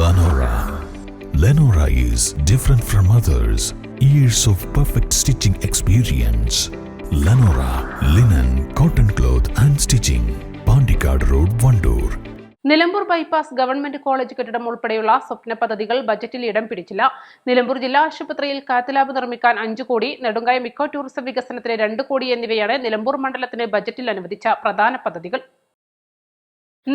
Lenora. Lenora is different from others. Years of perfect stitching experience. Lenora linen, cotton cloth and stitching. Pandikad Road, Vandoor. Nilambur bypass government college കെട്ടിടം ഉൾപ്പെടെയുള്ള സ്വപ്ന പദ്ധതികൾ ബജറ്റിൽ ഇടം പിടിച്ചില്ല. നിലമ്പൂർ ജില്ലാ ആശുപത്രിയിൽ കാത്ത് ലാബ് നിർമ്മിക്കാൻ 5 കോടി, നെടുങ്കായം ഇക്കോ ടൂറിസം വികസനത്തിന് 2 കോടി എന്നിവയാണ് നിലമ്പൂർ മണ്ഡലത്തിന് ബജറ്റിൽ അനുവദിച്ച പ്രധാന പദ്ധതികൾ.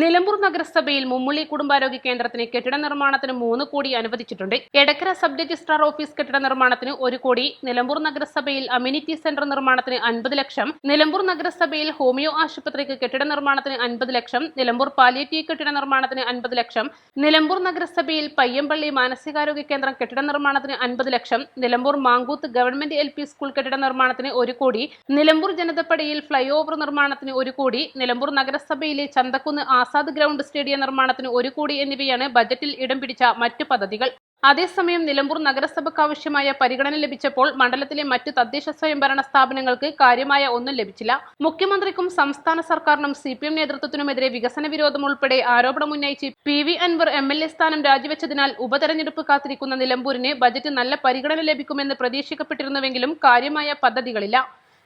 നിലമ്പൂർ നഗരസഭയിൽ മുമ്മുള്ളി കുടുംബാരോഗ്യ കേന്ദ്രത്തിന് കെട്ടിട നിർമ്മാണത്തിന് 3 കോടി അനുവദിച്ചിട്ടുണ്ട്. എടക്കര സബ് രജിസ്ട്രാർ ഓഫീസ് കെട്ടിട നിർമ്മാണത്തിന് 1 കോടി, നിലമ്പൂർ നഗരസഭയിൽ അമ്യൂണിറ്റി സെന്റർ നിർമ്മാണത്തിന് 50 ലക്ഷം, നിലമ്പൂർ നഗരസഭയിൽ ഹോമിയോ ആശുപത്രിക്ക് കെട്ടിട നിർമ്മാണത്തിന് 50 ലക്ഷം, നിലമ്പൂർ പാലിയേറ്റീവ് കെട്ടിട നിർമ്മാണത്തിന് 50 ലക്ഷം, നിലമ്പൂർ നഗരസഭയിൽ പയ്യമ്പള്ളി മാനസികാരോഗ്യ കേന്ദ്രം കെട്ടിട നിർമ്മാണത്തിന് 50 ലക്ഷം, നിലമ്പൂർ മാങ്കൂത്ത് ഗവൺമെന്റ് LP സ്കൂൾ കെട്ടിട നിർമ്മാണത്തിന് 1 കോടി, നിലമ്പൂർ ജനതപ്പടിയിൽ ഫ്ലൈ ഓവർ നിർമ്മാണത്തിന് 1 കോടി, നിലമ്പൂർ നഗരസഭയിലെ ചന്തക്കുന്ന് ആസാദ് ഗ്രൗണ്ട് സ്റ്റേഡിയം നിർമ്മാണത്തിന് 1 കോടി എന്നിവയാണ് ബജറ്റിൽ ഇടം പിടിച്ച മറ്റു പദ്ധതികൾ. അതേസമയം നിലമ്പൂർ നഗരസഭയ്ക്ക് ആവശ്യമായ പരിഗണന ലഭിച്ചപ്പോൾ മണ്ഡലത്തിലെ മറ്റു തദ്ദേശ സ്വയംഭരണ സ്ഥാപനങ്ങൾക്ക് കാര്യമായ ഒന്നും ലഭിച്ചില്ല. മുഖ്യമന്ത്രിക്കും സംസ്ഥാന സർക്കാരിനും CPM നേതൃത്വത്തിനുമെതിരെ വികസന വിരോധം ഉൾപ്പെടെ ആരോപണം ഉന്നയിച്ച് PV അൻവർ MLA സ്ഥാനം രാജിവെച്ചതിനാൽ ഉപതെരഞ്ഞെടുപ്പ് കാത്തിരിക്കുന്ന നിലമ്പൂരിന് ബജറ്റ് നല്ല പരിഗണന ലഭിക്കുമെന്ന് പ്രതീക്ഷിക്കപ്പെട്ടിരുന്നുവെങ്കിലും കാര്യമായ പദ്ധതികളില്ല.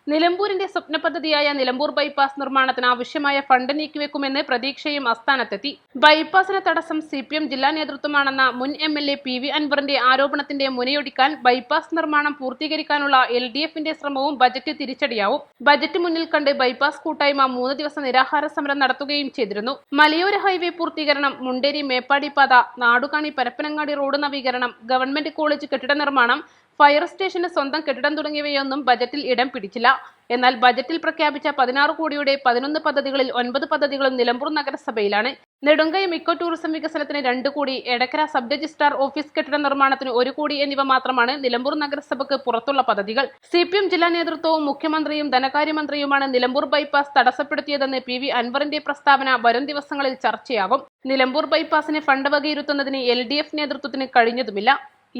നിലമ്പൂരിന്റെ സ്വപ്ന പദ്ധതിയായ നിലമ്പൂർ ബൈപ്പാസ് നിർമ്മാണത്തിന് ആവശ്യമായ ഫണ്ട് നീക്കിവെക്കുമെന്ന് പ്രതീക്ഷയും അസ്ഥാനത്തെത്തി. ബൈപ്പാസിന് തടസ്സം CPM ജില്ലാ നേതൃത്വമാണെന്ന മുൻ MLA PV അൻവറിന്റെ ആരോപണത്തിന്റെ മുനയൊടിക്കാൻ ബൈപ്പാസ് നിർമ്മാണം പൂർത്തീകരിക്കാനുള്ള LDFന്റെ ശ്രമവും ബജറ്റ് തിരിച്ചടിയാവും. ബജറ്റ് മുന്നിൽ കണ്ട് ബൈപ്പാസ് കൂട്ടായ്മ 3 ദിവസം നിരാഹാര സമരം നടത്തുകയും ചെയ്തിരുന്നു. മലയോര ഹൈവേ പൂർത്തീകരണം, മുണ്ടേരി മേപ്പാടി പാത, നാടുകാണി പരപ്പനങ്ങാടി റോഡ് നവീകരണം, ഗവൺമെന്റ് കോളേജ് കെട്ടിട നിർമ്മാണം, ഫയർ സ്റ്റേഷന് സ്വന്തം കെട്ടിടം തുടങ്ങിയവയൊന്നും ബജറ്റിൽ ഇടം പിടിച്ചില്ല. എന്നാൽ ബജറ്റിൽ പ്രഖ്യാപിച്ച 16 കോടിയുടെ 11 പദ്ധതികളിൽ 9 പദ്ധതികളും നിലമ്പൂർ നഗരസഭയിലാണ്. നെടുങ്കായം ഇക്കോ ടൂറിസം വികസനത്തിന് 2 കോടി, എടക്കര സബ് രജിസ്ട്രാർ ഓഫീസ് കെട്ടിട നിർമ്മാണത്തിന് 1 കോടി എന്നിവ മാത്രമാണ് നിലമ്പൂർ നഗരസഭയ്ക്ക് പുറത്തുള്ള പദ്ധതികൾ. CPM ജില്ലാ നേതൃത്വവും മുഖ്യമന്ത്രിയും ധനകാര്യമന്ത്രിയുമാണ് നിലമ്പൂർ ബൈപ്പാസ് തടസ്സപ്പെടുത്തിയതെന്ന് PV അൻവറിന്റെ പ്രസ്താവന വരും ദിവസങ്ങളിൽ ചർച്ചയാകും. നിലമ്പൂർ ബൈപ്പാസിന് ഫണ്ട് വകയിരുത്തുന്നതിന് LDF നേതൃത്വത്തിന് കഴിഞ്ഞതുമില്ല.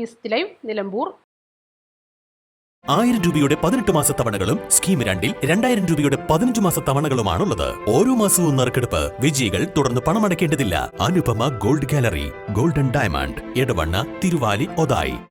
East live, Nilambur. 1000 രൂപയുടെ 18 മാസ തവണകളും സ്കീം 2ൽ 2000 രൂപയുടെ 15 മാസ തവണകളുമാണുള്ളത്. ഓരോ മാസവും നറുക്കെടുപ്പ്. വിജയികൾ തുടർന്ന് പണമടയ്ക്കേണ്ടതില്ല. Anupama gold gallery, golden diamond, Edavanna, Thiruvali, Othayi.